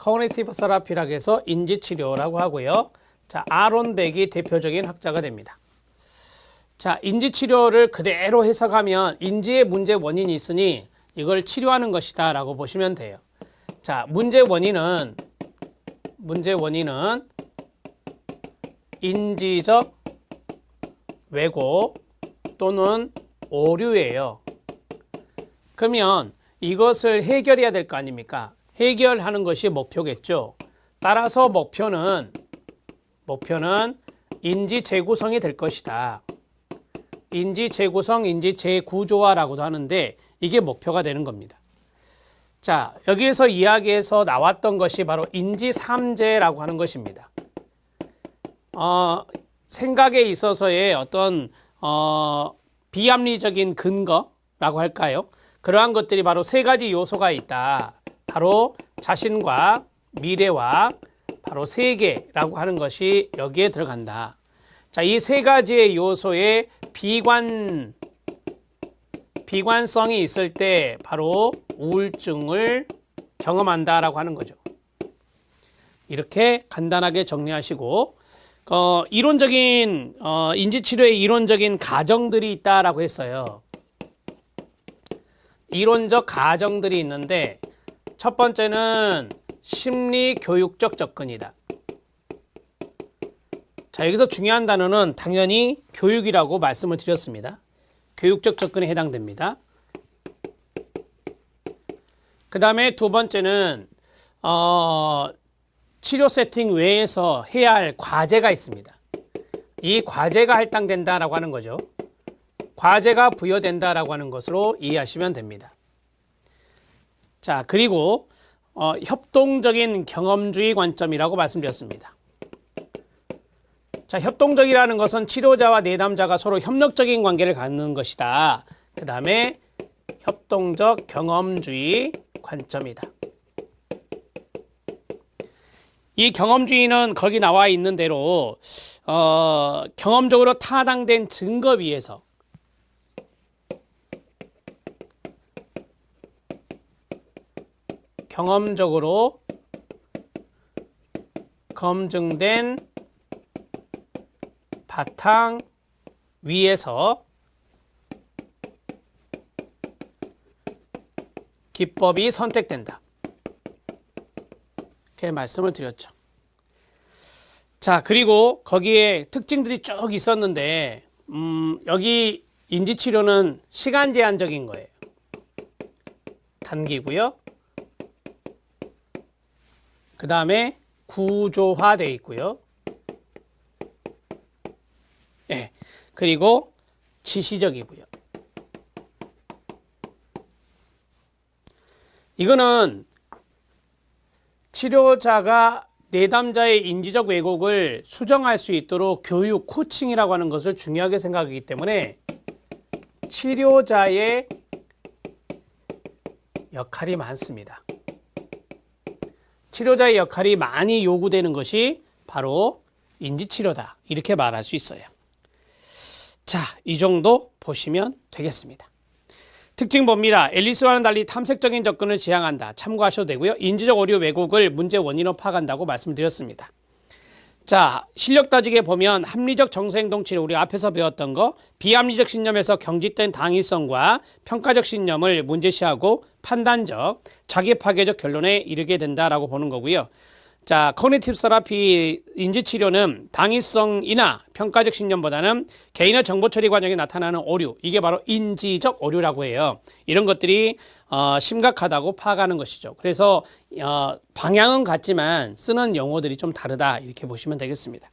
Cognitive Therapy라고 해서 인지치료라고 하고요. 자, 아론 벡이 대표적인 학자가 됩니다. 자, 인지치료를 그대로 해석하면 인지의 문제 원인이 있으니 이걸 치료하는 것이다 라고 보시면 돼요. 자, 문제 원인은 인지적 왜곡 또는 오류예요. 그러면 이것을 해결해야 될 거 아닙니까? 해결하는 것이 목표겠죠. 따라서 목표는 인지 재구성이 될 것이다. 인지 재구성, 인지 재구조화라고도 하는데 이게 목표가 되는 겁니다. 자, 여기에서 이야기에서 나왔던 것이 바로 인지 삼재라고 하는 것입니다. 생각에 있어서의 어떤 비합리적인 근거라고 할까요? 그러한 것들이 바로 세 가지 요소가 있다. 바로 자신과 미래와 바로 세계라고 하는 것이 여기에 들어간다. 자, 이 세 가지의 요소의 비관성이 있을 때 바로 우울증을 경험한다라고 하는 거죠. 이렇게 간단하게 정리하시고 이론적인 인지치료의 이론적인 가정들이 있다라고 했어요. 이론적 가정들이 있는데 첫 번째는 심리교육적 접근이다. 자, 여기서 중요한 단어는 당연히 교육이라고 말씀을 드렸습니다. 교육적 접근에 해당됩니다. 그 다음에 두 번째는 치료 세팅 외에서 해야 할 과제가 있습니다. 이 과제가 할당된다라고 하는 거죠. 과제가 부여된다라고 하는 것으로 이해하시면 됩니다. 자, 그리고 협동적인 경험주의 관점이라고 말씀드렸습니다. 자, 협동적이라는 것은 치료자와 내담자가 서로 협력적인 관계를 갖는 것이다. 그 다음에 협동적 경험주의 관점이다. 이 경험주의는 거기 나와 있는 대로 경험적으로 타당된 증거 위에서 경험적으로 검증된 바탕 위에서 기법이 선택된다. 이렇게 말씀을 드렸죠. 자, 그리고 거기에 특징들이 쭉 있었는데 여기 인지치료는 시간 제한적인 거예요. 단기고요. 그 다음에 구조화되어 있고요. 예, 그리고 지시적이고요. 이거는 치료자가 내담자의 인지적 왜곡을 수정할 수 있도록 교육, 코칭이라고 하는 것을 중요하게 생각하기 때문에 치료자의 역할이 많습니다. 치료자의 역할이 많이 요구되는 것이 바로 인지치료다. 이렇게 말할 수 있어요. 자, 이 정도 보시면 되겠습니다. 특징 봅니다. 앨리스와는 달리 탐색적인 접근을 지향한다. 참고하셔도 되고요. 인지적 오류 왜곡을 문제 원인으로 파악한다고 말씀드렸습니다. 자, 실력 따지게 보면 합리적 정서행동 치료, 우리 앞에서 배웠던 거, 비합리적 신념에서 경직된 당위성과 평가적 신념을 문제시하고 판단적, 자기 파괴적 결론에 이르게 된다라고 보는 거고요. 자, 코그니티브 세라피 인지치료는 당위성이나 평가적 신념보다는 개인의 정보 처리 과정에 나타나는 오류, 이게 바로 인지적 오류라고 해요. 이런 것들이 심각하다고 파악하는 것이죠. 그래서 방향은 같지만 쓰는 용어들이 좀 다르다, 이렇게 보시면 되겠습니다.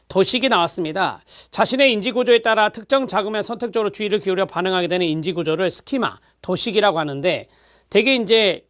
도식이 나왔습니다. 자신의 인지구조에 따라 특정 자금에 선택적으로 주의를 기울여 반응하게 되는 인지구조를 스키마, 도식이라고 하는데, 되게 이제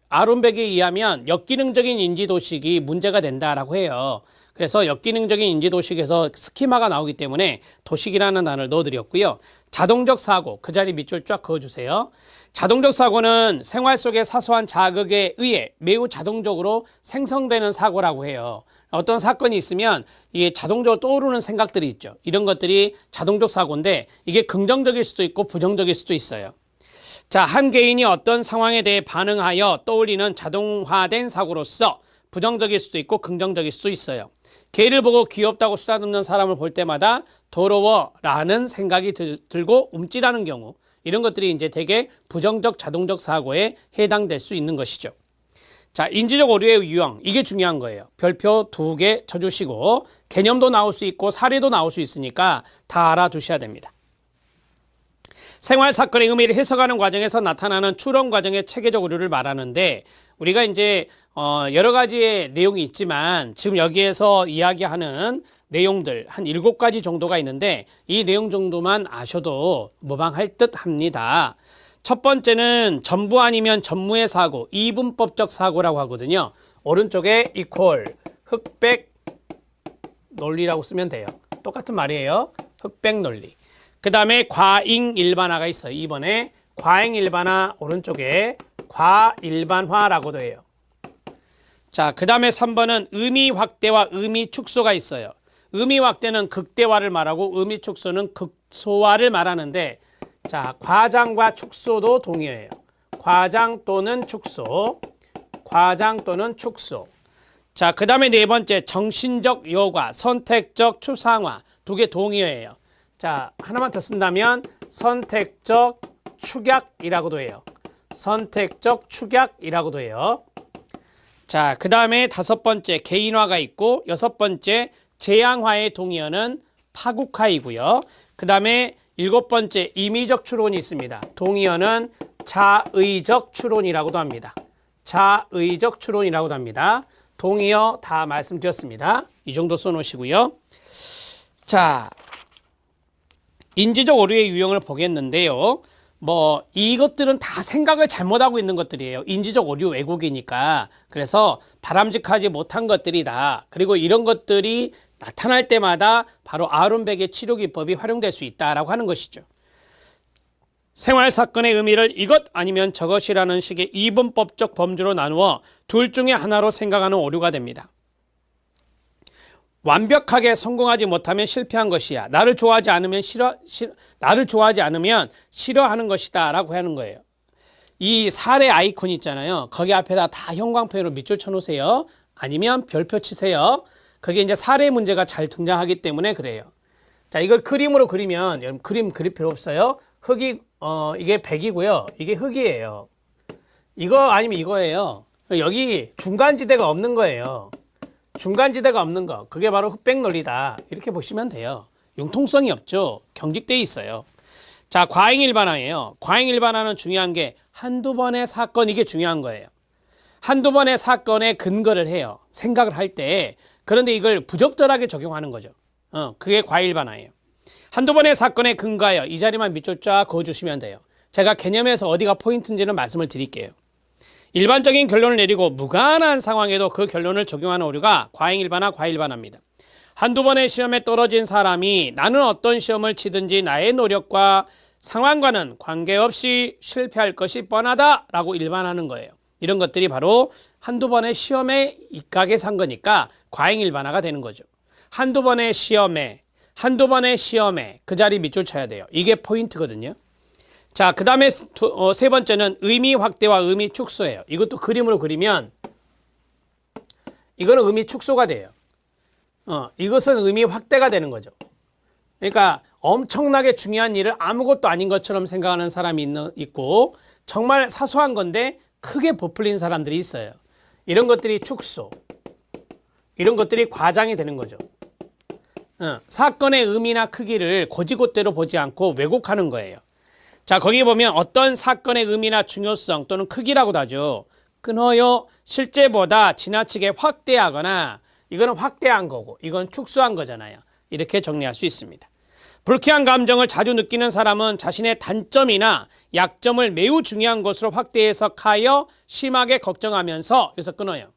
아론 벡에 의하면 역기능적인 인지도식이 문제가 된다라고 해요. 그래서 역기능적인 인지도식에서 스키마가 나오기 때문에 도식이라는 단어를 넣어드렸고요. 자동적 사고, 그 자리 밑줄 쫙 그어주세요. 자동적 사고는 생활 속의 사소한 자극에 의해 매우 자동적으로 생성되는 사고라고 해요. 어떤 사건이 있으면 이게 자동적으로 떠오르는 생각들이 있죠. 이런 것들이 자동적 사고인데 이게 긍정적일 수도 있고 부정적일 수도 있어요. 자, 한 개인이 어떤 상황에 대해 반응하여 떠올리는 자동화된 사고로서 부정적일 수도 있고 긍정적일 수도 있어요. 개를 보고 귀엽다고 쓰다듬는 사람을 볼 때마다 더러워라는 생각이 들고 움찔하는 경우, 이런 것들이 이제 되게 부정적 자동적 사고에 해당될 수 있는 것이죠. 자, 인지적 오류의 유형, 이게 중요한 거예요. 별표 2개 쳐주시고 개념도 나올 수 있고 사례도 나올 수 있으니까 다 알아두셔야 됩니다. 생활 사건의 의미를 해석하는 과정에서 나타나는 추론 과정의 체계적 오류를 말하는데, 우리가 이제 여러 가지의 내용이 있지만 지금 여기에서 이야기하는 내용들 한 7가지 정도가 있는데, 이 내용 정도만 아셔도 무방할 듯 합니다. 첫 번째는 전부 아니면 전무의 사고, 이분법적 사고라고 하거든요. 오른쪽에 equal, 흑백 논리라고 쓰면 돼요. 똑같은 말이에요. 흑백 논리. 그 다음에 과잉 일반화가 있어요. 2번에 과잉 일반화, 오른쪽에 과일반화라고도 해요. 자, 그 다음에 3번은 의미 확대와 의미 축소가 있어요. 의미 확대는 극대화를 말하고 의미 축소는 극소화를 말하는데, 자, 과장과 축소도 동의어예요. 과장 또는 축소, 과장 또는 축소. 자, 그 다음에 네 번째 정신적 여과, 선택적 추상화, 2개 동의어예요. 자, 하나만 더 쓴다면 선택적 축약이라고도 해요. 선택적 축약이라고도 해요. 자, 그 다음에 5번째 개인화가 있고, 6번째 재앙화의 동의어는 파국화이고요. 그 다음에 7번째 임의적 추론이 있습니다. 동의어는 자의적 추론이라고도 합니다. 자의적 추론이라고도 합니다. 동의어 다 말씀드렸습니다. 이 정도 써놓으시고요. 자, 인지적 오류의 유형을 보겠는데요. 이것들은 다 생각을 잘못하고 있는 것들이에요. 인지적 오류 왜곡이니까. 그래서 바람직하지 못한 것들이다. 그리고 이런 것들이 나타날 때마다 바로 아론백의 치료기법이 활용될 수 있다라고 하는 것이죠. 생활 사건의 의미를 이것 아니면 저것이라는 식의 이분법적 범주로 나누어 둘 중에 하나로 생각하는 오류가 됩니다. 완벽하게 성공하지 못하면 실패한 것이야. 나를 좋아하지 않으면 싫어하는 것이다 라고 하는 거예요. 이 사례 아이콘 있잖아요. 거기 앞에다 다 형광펜으로 밑줄 쳐놓으세요. 아니면 별표 치세요. 그게 이제 사례 문제가 잘 등장하기 때문에 그래요. 자, 이걸 그림으로 그리면, 여러분 그림 그릴 필요 없어요. 흙이 이게 백이고요. 이게 흙이에요. 이거 아니면 이거예요. 여기 중간지대가 없는 거예요. 중간지대가 없는 거, 그게 바로 흑백 논리다. 이렇게 보시면 돼요. 융통성이 없죠. 경직되어 있어요. 자, 과잉 일반화예요. 과잉 일반화는 중요한 게 한두 번의 사건, 이게 중요한 거예요. 한두 번의 사건에 근거를 해요. 생각을 할 때. 그런데 이걸 부적절하게 적용하는 거죠. 그게 과잉 일반화예요. 한두 번의 사건에 근거하여 이 자리만 밑줄 쫙 그어주시면 돼요. 제가 개념에서 어디가 포인트인지는 말씀을 드릴게요. 일반적인 결론을 내리고 무관한 상황에도 그 결론을 적용하는 오류가 과잉일반화, 과일반화입니다. 한두 번의 시험에 떨어진 사람이 나는 어떤 시험을 치든지 나의 노력과 상황과는 관계없이 실패할 것이 뻔하다라고 일반하는 거예요. 이런 것들이 바로 한두 번의 시험에 입각에 산 거니까 과잉일반화가 되는 거죠. 한두 번의 시험에 그 자리 밑줄 쳐야 돼요. 이게 포인트거든요. 자, 그 다음에 세 번째는 의미 확대와 의미 축소예요. 이것도 그림으로 그리면 이거는 의미 축소가 돼요. 이것은 의미 확대가 되는 거죠. 그러니까 엄청나게 중요한 일을 아무것도 아닌 것처럼 생각하는 사람이 있고, 정말 사소한 건데 크게 부풀린 사람들이 있어요. 이런 것들이 축소, 이런 것들이 과장이 되는 거죠. 사건의 의미나 크기를 곧이곧대로 보지 않고 왜곡하는 거예요. 자, 거기 보면 어떤 사건의 의미나 중요성 또는 크기라고도 하죠. 끊어요. 실제보다 지나치게 확대하거나, 이거는 확대한 거고 이건 축소한 거잖아요. 이렇게 정리할 수 있습니다. 불쾌한 감정을 자주 느끼는 사람은 자신의 단점이나 약점을 매우 중요한 것으로 확대 해석하여 심하게 걱정하면서, 여기서 끊어요.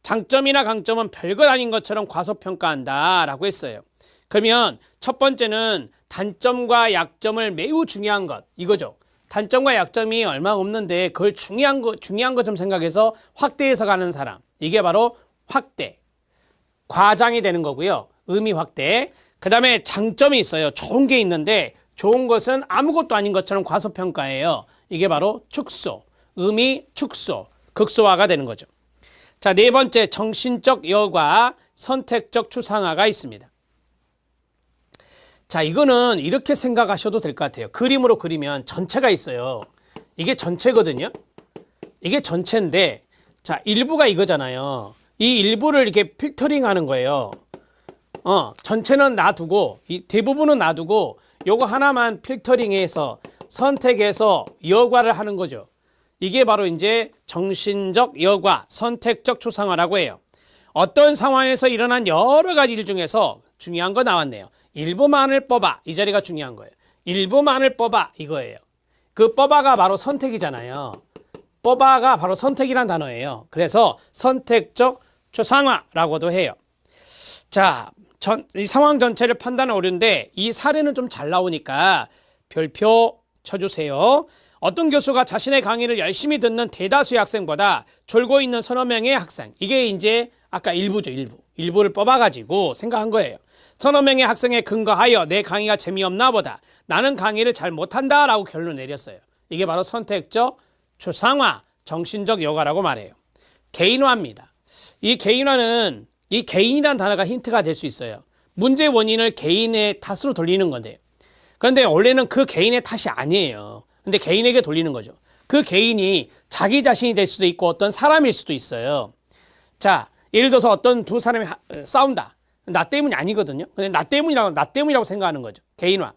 장점이나 강점은 별것 아닌 것처럼 과소평가한다 라고 했어요. 그러면 첫 번째는 단점과 약점을 매우 중요한 것, 이거죠. 단점과 약점이 얼마 없는데 그걸 중요한 것처럼 생각해서 확대 해석하는 사람, 이게 바로 확대, 과장이 되는 거고요. 의미 확대. 그 다음에 장점이 있어요. 좋은 게 있는데 좋은 것은 아무것도 아닌 것처럼 과소평가해요. 이게 바로 축소, 음이 축소, 극소화가 되는 거죠. 자, 네 번째 정신적 여과, 선택적 추상화가 있습니다. 자, 이거는 이렇게 생각하셔도 될 것 같아요. 그림으로 그리면 전체가 있어요. 이게 전체거든요. 이게 전체인데, 자, 일부가 이거잖아요. 이 일부를 이렇게 필터링 하는 거예요. 전체는 놔두고, 이 대부분은 놔두고, 요거 하나만 필터링해서 선택해서 여과를 하는 거죠. 이게 바로 이제 정신적 여과, 선택적 추상화라고 해요. 어떤 상황에서 일어난 여러 가지 일 중에서 중요한 거 나왔네요. 일부만을 뽑아. 이 자리가 중요한 거예요. 일부만을 뽑아. 이거예요. 그 뽑아가 바로 선택이잖아요. 뽑아가 바로 선택이란 단어예요. 그래서 선택적 추상화라고도 해요. 자, 이 상황 전체를 판단은 어려운데 이 사례는 좀 잘 나오니까 별표 쳐주세요. 어떤 교수가 자신의 강의를 열심히 듣는 대다수의 학생보다 졸고 있는 서너 명의 학생. 이게 이제 아까 일부죠, 일부. 일부를 뽑아가지고 생각한 거예요. 서너 명의 학생에 근거하여 내 강의가 재미없나 보다. 나는 강의를 잘 못한다 라고 결론을 내렸어요. 이게 바로 선택적 추상화, 정신적 여과라고 말해요. 개인화입니다. 이 개인화는 이 개인이라는 단어가 힌트가 될 수 있어요. 문제의 원인을 개인의 탓으로 돌리는 건데요. 그런데 원래는 그 개인의 탓이 아니에요. 근데 개인에게 돌리는 거죠. 그 개인이 자기 자신이 될 수도 있고 어떤 사람일 수도 있어요. 자, 예를 들어서 어떤 두 사람이 싸운다. 나 때문이 아니거든요. 근데 나 때문이라고 생각하는 거죠. 개인화.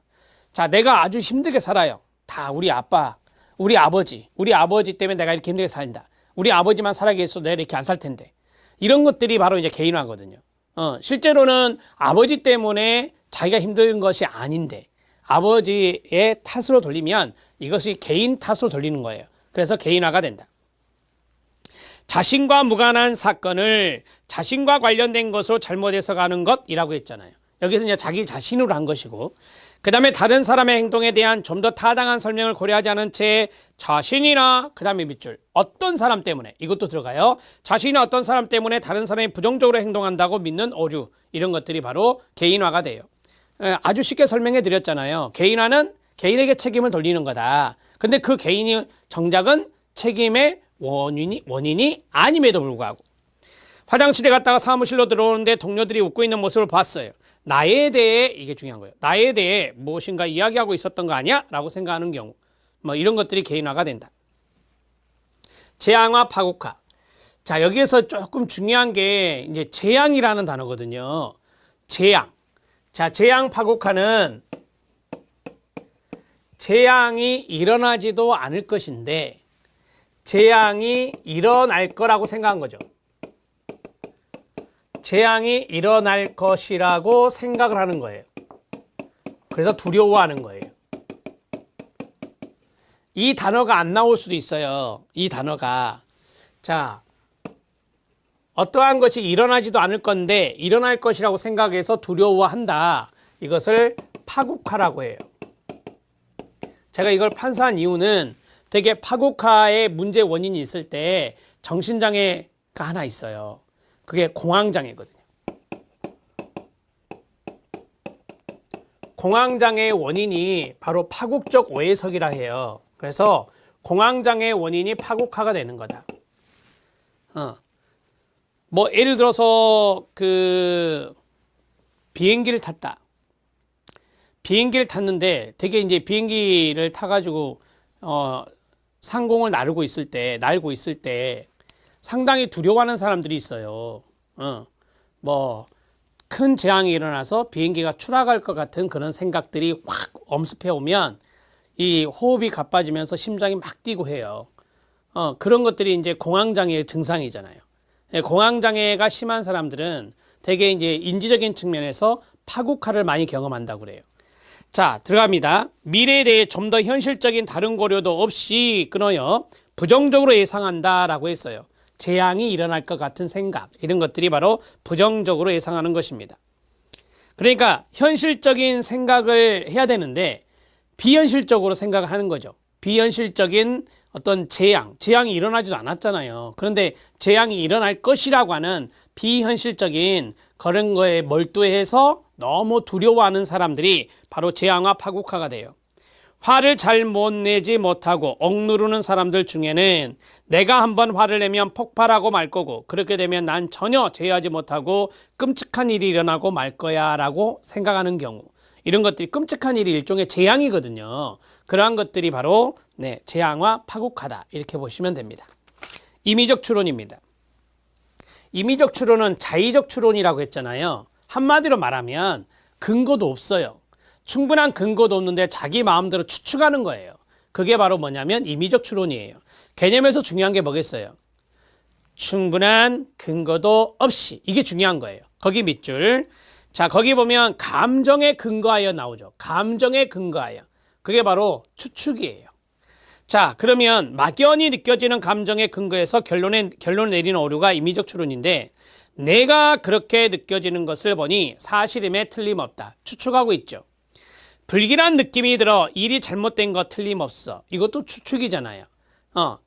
자, 내가 아주 힘들게 살아요. 다 우리 아빠, 우리 아버지 때문에 내가 이렇게 힘들게 살다. 우리 아버지만 살아계셔도 내가 이렇게 안 살 텐데. 이런 것들이 바로 이제 개인화거든요. 실제로는 아버지 때문에 자기가 힘든 것이 아닌데 아버지의 탓으로 돌리면 이것이 개인 탓으로 돌리는 거예요. 그래서 개인화가 된다. 자신과 무관한 사건을 자신과 관련된 것으로 잘못 해석하는 것이라고 했잖아요. 여기서 이제 자기 자신으로 한 것이고, 그 다음에 다른 사람의 행동에 대한 좀 더 타당한 설명을 고려하지 않은 채 자신이나 그 다음에 밑줄 어떤 사람 때문에, 이것도 들어가요. 자신이나 어떤 사람 때문에 다른 사람이 부정적으로 행동한다고 믿는 오류, 이런 것들이 바로 개인화가 돼요. 아주 쉽게 설명해 드렸잖아요. 개인화는 개인에게 책임을 돌리는 거다. 근데 그 개인이 정작은 책임의 원인이 아님에도 불구하고, 화장실에 갔다가 사무실로 들어오는데 동료들이 웃고 있는 모습을 봤어요. 나에 대해, 이게 중요한 거예요. 나에 대해 무엇인가 이야기하고 있었던 거 아니야? 라고 생각하는 경우, 이런 것들이 개인화가 된다. 재앙화, 파국화. 자, 여기에서 조금 중요한 게 이제 재앙이라는 단어거든요. 재앙. 자, 재앙, 파국화는 재앙이 일어나지도 않을 것인데 재앙이 일어날 거라고 생각한 거죠. 재앙이 일어날 것이라고 생각을 하는 거예요. 그래서 두려워하는 거예요. 이 단어가 안 나올 수도 있어요. 이 단어가. 자, 어떠한 것이 일어나지도 않을 건데 일어날 것이라고 생각해서 두려워한다. 이것을 파국화라고 해요. 제가 이걸 판사한 이유는 되게 파국화의 문제 원인이 있을 때 정신장애가 하나 있어요. 그게 공황장애거든요. 공황장애의 원인이 바로 파국적 오해석이라 해요. 그래서 공황장애의 원인이 파국화가 되는 거다. 예를 들어서 비행기를 탔다. 비행기를 탔는데 되게 이제 비행기를 타가지고 상공을 날고 있을 때 상당히 두려워하는 사람들이 있어요. 큰 재앙이 일어나서 비행기가 추락할 것 같은 그런 생각들이 확 엄습해 오면 이 호흡이 가빠지면서 심장이 막 뛰고 해요. 그런 것들이 이제 공황장애의 증상이잖아요. 공황장애가 심한 사람들은 되게 이제 인지적인 측면에서 파국화를 많이 경험한다고 그래요. 자, 들어갑니다. 미래에 대해 좀 더 현실적인 다른 고려도 없이 끊어요. 부정적으로 예상한다라고 했어요. 재앙이 일어날 것 같은 생각, 이런 것들이 바로 부정적으로 예상하는 것입니다. 그러니까 현실적인 생각을 해야 되는데 비현실적으로 생각을 하는 거죠. 비현실적인 어떤 재앙이 일어나지도 않았잖아요. 그런데 재앙이 일어날 것이라고 하는 비현실적인 그런 거에 몰두해서 너무 두려워하는 사람들이 바로 재앙화, 파국화가 돼요. 화를 잘 못 내지 못하고 억누르는 사람들 중에는 내가 한번 화를 내면 폭발하고 말 거고 그렇게 되면 난 전혀 제어하지 못하고 끔찍한 일이 일어나고 말 거야 라고 생각하는 경우, 이런 것들이 끔찍한 일이 일종의 재앙이거든요. 그러한 것들이 바로 재앙과 파국하다 이렇게 보시면 됩니다. 임의적 추론입니다. 임의적 추론은 자의적 추론이라고 했잖아요. 한마디로 말하면 근거도 없어요. 충분한 근거도 없는데 자기 마음대로 추측하는 거예요. 그게 바로 뭐냐면 임의적 추론이에요. 개념에서 중요한 게 뭐겠어요? 충분한 근거도 없이, 이게 중요한 거예요. 거기 밑줄. 자, 거기 보면 감정에 근거하여 나오죠. 감정에 근거하여. 그게 바로 추측이에요. 자, 그러면 막연히 느껴지는 감정에 근거해서 결론을 내리는 오류가 임의적 추론인데, 내가 그렇게 느껴지는 것을 보니 사실임에 틀림없다. 추측하고 있죠. 불길한 느낌이 들어 일이 잘못된 거 틀림없어. 이것도 추측이잖아요.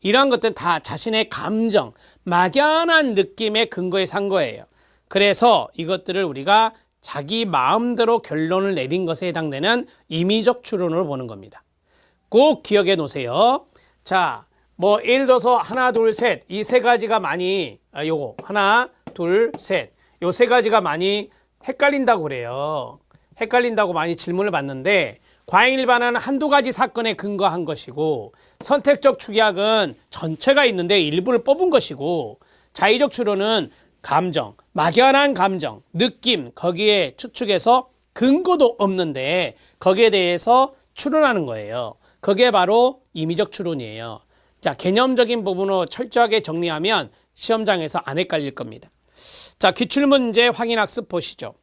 이러한 것들은 다 자신의 감정, 막연한 느낌에 근거에 산 거예요. 그래서 이것들을 우리가 자기 마음대로 결론을 내린 것에 해당되는 임의적 추론으로 보는 겁니다. 꼭 기억해 놓으세요. 자, 뭐 예를 들어서 하나, 둘, 셋, 이 세 가지가 많이 요거 하나, 둘, 셋, 요 세 가지가 많이 헷갈린다고 그래요. 헷갈린다고 많이 질문을 받는데, 과잉일반화는 한두 가지 사건에 근거한 것이고, 선택적 축약은 전체가 있는데 일부를 뽑은 것이고, 자의적 추론은 감정, 막연한 감정, 느낌, 거기에 추측해서 근거도 없는데 거기에 대해서 추론하는 거예요. 그게 바로 임의적 추론이에요. 자, 개념적인 부분으로 철저하게 정리하면 시험장에서 안 헷갈릴 겁니다. 자, 기출문제 확인학습 보시죠.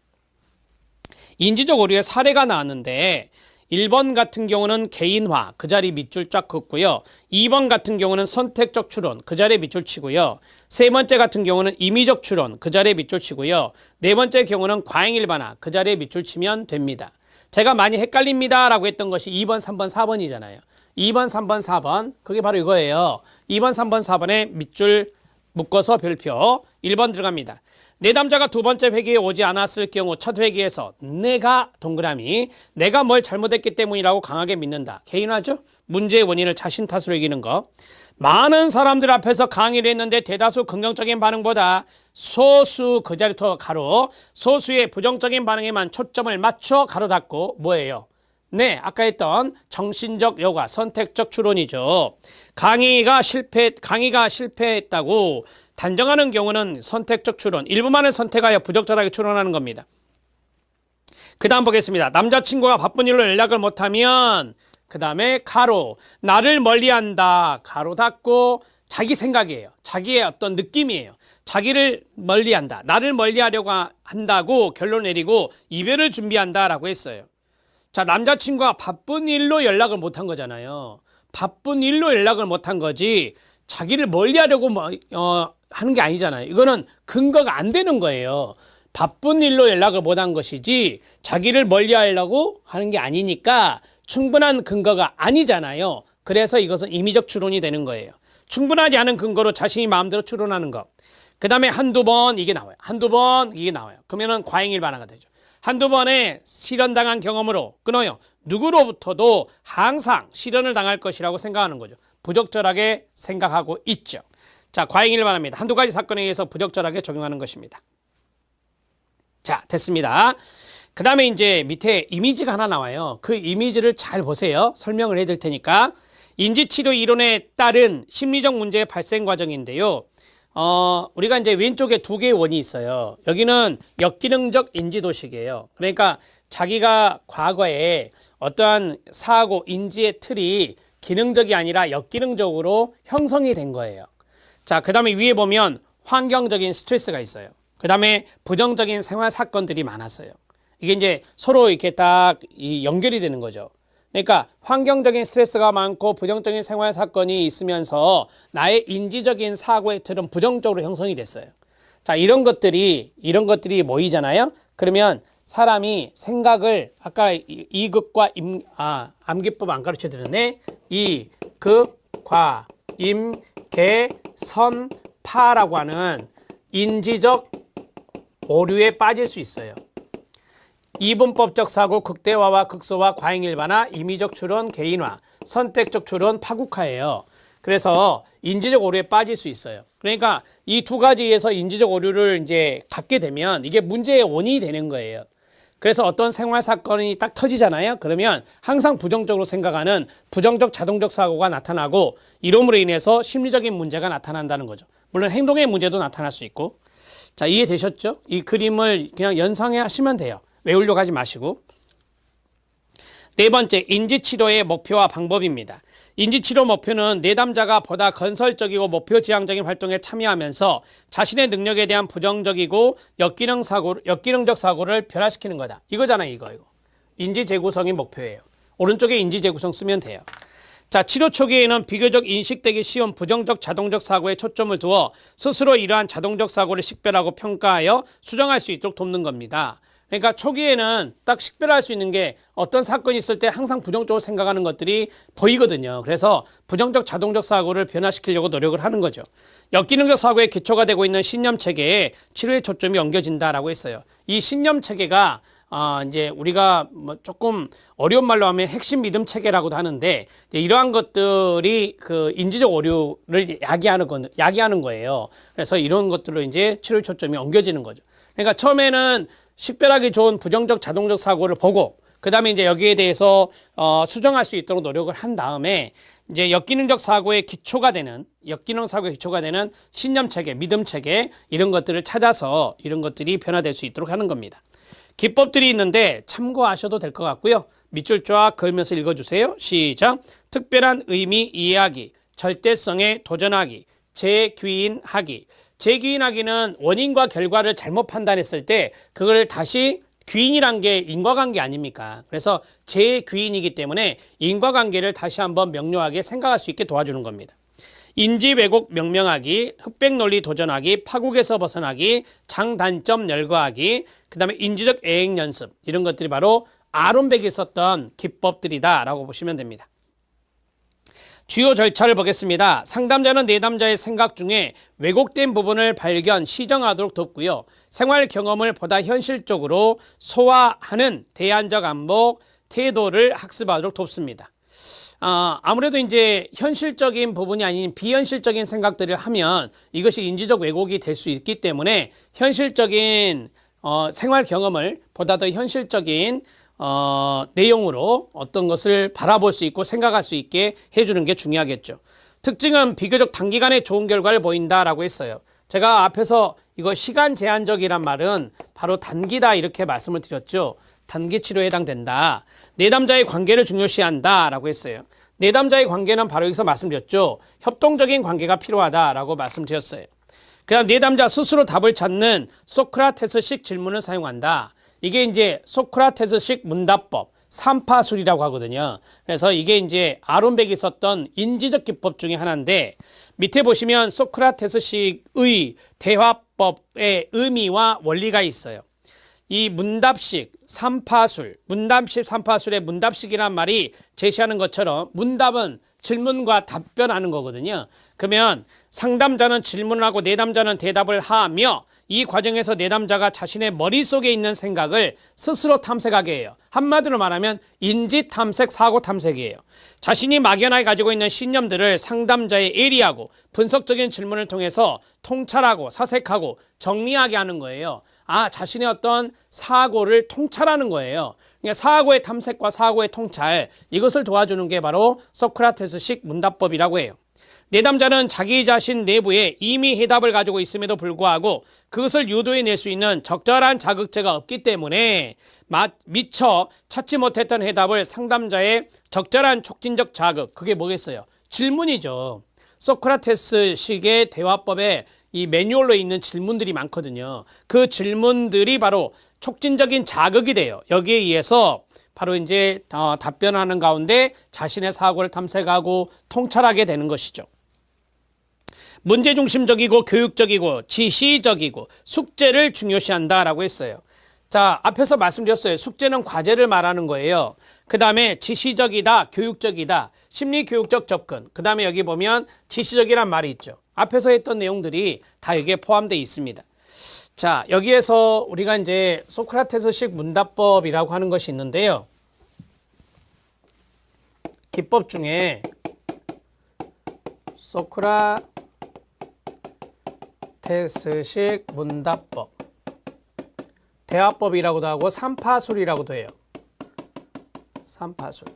인지적 오류의 사례가 나왔는데 1번 같은 경우는 개인화, 그 자리 밑줄 쫙 긋고요. 2번 같은 경우는 선택적 추론, 그 자리에 밑줄 치고요. 세 번째 같은 경우는 임의적 추론, 그 자리에 밑줄 치고요. 네 번째 경우는 과잉일반화, 그 자리에 밑줄 치면 됩니다. 제가 많이 헷갈립니다 라고 했던 것이 2번, 3번, 4번이잖아요. 2번, 3번, 4번, 그게 바로 이거예요. 2번, 3번, 4번에 밑줄 묶어서 별표 1번 들어갑니다. 내담자가 두 번째 회기에 오지 않았을 경우 첫 회기에서 내가 동그라미 내가 뭘 잘못했기 때문이라고 강하게 믿는다. 개인화죠. 문제의 원인을 자신 탓으로 이기는 거. 많은 사람들 앞에서 강의를 했는데 대다수 긍정적인 반응보다 소수, 그 자리부터 가로, 소수의 부정적인 반응에만 초점을 맞춰 가로 닫고 뭐예요? 네, 아까 했던 정신적 여과, 선택적 추론이죠. 강의가 실패했다고 단정하는 경우는 선택적 추론, 일부만을 선택하여 부적절하게 추론하는 겁니다. 그 다음 보겠습니다. 남자친구가 바쁜 일로 연락을 못하면 그 다음에 가로, 나를 멀리한다, 가로 닫고 자기 생각이에요. 자기의 어떤 느낌이에요. 자기를 멀리한다, 나를 멀리하려고 한다고 결론 내리고 이별을 준비한다라고 했어요. 자, 남자친구가 바쁜 일로 연락을 못한 거잖아요. 바쁜 일로 연락을 못한 거지 자기를 멀리하려고 하는 게 아니잖아요. 이거는 근거가 안 되는 거예요. 바쁜 일로 연락을 못한 것이지 자기를 멀리하려고 하는 게 아니니까 충분한 근거가 아니잖아요. 그래서 이것은 임의적 추론이 되는 거예요. 충분하지 않은 근거로 자신이 마음대로 추론하는 것. 그 다음에 한두 번 이게 나와요. 한두 번 이게 나와요. 그러면은 과잉일반화가 되죠. 한두 번의 실현당한 경험으로 끊어요. 누구로부터도 항상 실현을 당할 것이라고 생각하는 거죠. 부적절하게 생각하고 있죠. 자, 과잉일반화입니다. 한두 가지 사건에 의해서 부적절하게 적용하는 것입니다. 자, 됐습니다. 그 다음에 이제 밑에 이미지가 하나 나와요. 그 이미지를 잘 보세요. 설명을 해드릴 테니까. 인지치료 이론에 따른 심리적 문제의 발생 과정인데요. 우리가 이제 왼쪽에 두 개의 원이 있어요. 여기는 역기능적 인지도식이에요. 그러니까 자기가 과거에 어떠한 사고, 인지의 틀이 기능적이 아니라 역기능적으로 형성이 된 거예요. 자, 그 다음에 위에 보면 환경적인 스트레스가 있어요. 그 다음에 부정적인 생활 사건들이 많았어요. 이게 이제 서로 이렇게 딱 연결이 되는 거죠. 그러니까 환경적인 스트레스가 많고 부정적인 생활 사건이 있으면서 나의 인지적인 사고의 틀은 부정적으로 형성이 됐어요. 자, 이런 것들이 모이잖아요. 그러면 사람이 생각을 아까 이극과 암기법 안 가르쳐 드렸네. 이극과 임계선파라고 하는 인지적 오류에 빠질 수 있어요. 이분법적 사고, 극대화와 극소화, 과잉일반화, 임의적 추론, 개인화, 선택적 추론, 파국화예요. 그래서 인지적 오류에 빠질 수 있어요. 그러니까 이 두 가지에서 인지적 오류를 이제 갖게 되면 이게 문제의 원인이 되는 거예요. 그래서 어떤 생활 사건이 딱 터지잖아요. 그러면 항상 부정적으로 생각하는 부정적 자동적 사고가 나타나고 이름으로 인해서 심리적인 문제가 나타난다는 거죠. 물론 행동의 문제도 나타날 수 있고. 자, 이해되셨죠? 이 그림을 그냥 연상해 하시면 돼요. 외우려고 하지 마시고. 네 번째, 인지치료의 목표와 방법입니다. 인지치료 목표는 내담자가 보다 건설적이고 목표지향적인 활동에 참여하면서 자신의 능력에 대한 부정적이고 역기능적 사고를 변화시키는 거다. 이거잖아요, 이거. 인지재구성이 목표예요. 오른쪽에 인지재구성 쓰면 돼요. 자, 치료 초기에는 비교적 인식되기 쉬운 부정적 자동적 사고에 초점을 두어 스스로 이러한 자동적 사고를 식별하고 평가하여 수정할 수 있도록 돕는 겁니다. 그러니까 초기에는 딱 식별할 수 있는 게 어떤 사건이 있을 때 항상 부정적으로 생각하는 것들이 보이거든요. 그래서 부정적 자동적 사고를 변화시키려고 노력을 하는 거죠. 역기능적 사고의 기초가 되고 있는 신념 체계에 치료의 초점이 옮겨진다라고 했어요. 이 신념 체계가 이제 우리가 뭐 조금 어려운 말로 하면 핵심 믿음 체계라고도 하는데 이러한 것들이 그 인지적 오류를 야기하는 거예요. 그래서 이런 것들로 이제 치료의 초점이 옮겨지는 거죠. 그러니까 처음에는 식별하기 좋은 부정적 자동적 사고를 보고 그 다음에 이제 여기에 대해서 수정할 수 있도록 노력을 한 다음에 이제 역기능적 사고의 기초가 되는 신념 체계, 믿음 체계 이런 것들을 찾아서 이런 것들이 변화될 수 있도록 하는 겁니다. 기법들이 있는데 참고하셔도 될 것 같고요. 밑줄 쫙 그으면서 읽어주세요. 시작. 특별한 의미 이해하기, 절대성에 도전하기, 재귀인하기. 재귀인하기는 원인과 결과를 잘못 판단했을 때 그걸 다시 귀인이란 게 인과관계 아닙니까? 그래서 재귀인이기 때문에 인과관계를 다시 한번 명료하게 생각할 수 있게 도와주는 겁니다. 인지 왜곡 명명하기, 흑백 논리 도전하기, 파국에서 벗어나기, 장단점 열거하기, 그 다음에 인지적 애행 연습 이런 것들이 바로 아론백이 썼던 기법들이다라고 보시면 됩니다. 주요 절차를 보겠습니다. 상담자는 내담자의 생각 중에 왜곡된 부분을 발견, 시정하도록 돕고요. 생활 경험을 보다 현실적으로 소화하는 대안적 안목, 태도를 학습하도록 돕습니다. 아무래도 이제 현실적인 부분이 아닌 비현실적인 생각들을 하면 이것이 인지적 왜곡이 될 수 있기 때문에 현실적인 생활 경험을 보다 더 현실적인 내용으로 어떤 것을 바라볼 수 있고 생각할 수 있게 해주는 게 중요하겠죠. 특징은 비교적 단기간에 좋은 결과를 보인다라고 했어요. 제가 앞에서 이거 시간 제한적이란 말은 바로 단기다 이렇게 말씀을 드렸죠. 단기 치료에 해당된다. 내담자의 관계를 중요시한다 라고 했어요. 내담자의 관계는 바로 여기서 말씀드렸죠. 협동적인 관계가 필요하다라고 말씀드렸어요. 그 다음 내담자 스스로 답을 찾는 소크라테스식 질문을 사용한다. 이게 이제 소크라테스식 문답법, 삼파술이라고 하거든요. 그래서 이게 이제 아론백이 썼던 인지적 기법 중에 하나인데 밑에 보시면 소크라테스식의 대화법의 의미와 원리가 있어요. 이 문답식 삼파술, 문답식 삼파술의 문답식이란 말이 제시하는 것처럼 문답은 질문과 답변하는 거거든요. 그러면 상담자는 질문을 하고 내담자는 대답을 하며 이 과정에서 내담자가 자신의 머릿속에 있는 생각을 스스로 탐색하게 해요. 한마디로 말하면 인지 탐색, 사고 탐색이에요. 자신이 막연하게 가지고 있는 신념들을 상담자에 예리하고 분석적인 질문을 통해서 통찰하고 사색하고 정리하게 하는 거예요. 자신의 어떤 사고를 통찰하는 거예요. 그러니까 사고의 탐색과 사고의 통찰, 이것을 도와주는 게 바로 소크라테스식 문답법이라고 해요. 내담자는 자기 자신 내부에 이미 해답을 가지고 있음에도 불구하고 그것을 유도해낼 수 있는 적절한 자극제가 없기 때문에 미처 찾지 못했던 해답을 상담자의 적절한 촉진적 자극, 그게 뭐겠어요? 질문이죠. 소크라테스식의 대화법에 이 매뉴얼로 있는 질문들이 많거든요. 그 질문들이 바로 촉진적인 자극이 돼요. 여기에 의해서 바로 이제 답변하는 가운데 자신의 사고를 탐색하고 통찰하게 되는 것이죠. 문제중심적이고 교육적이고 지시적이고 숙제를 중요시한다라고 했어요. 자, 앞에서 말씀드렸어요. 숙제는 과제를 말하는 거예요. 그 다음에 지시적이다, 교육적이다, 심리교육적 접근. 그 다음에 여기 보면 지시적이란 말이 있죠. 앞에서 했던 내용들이 다 여기에 포함되어 있습니다. 자, 여기에서 우리가 이제 소크라테스식 문답법이라고 하는 것이 있는데요. 기법 중에 소크라테스식 문답법, 대화법이라고도 하고 삼파술이라고도 해요. 삼파술.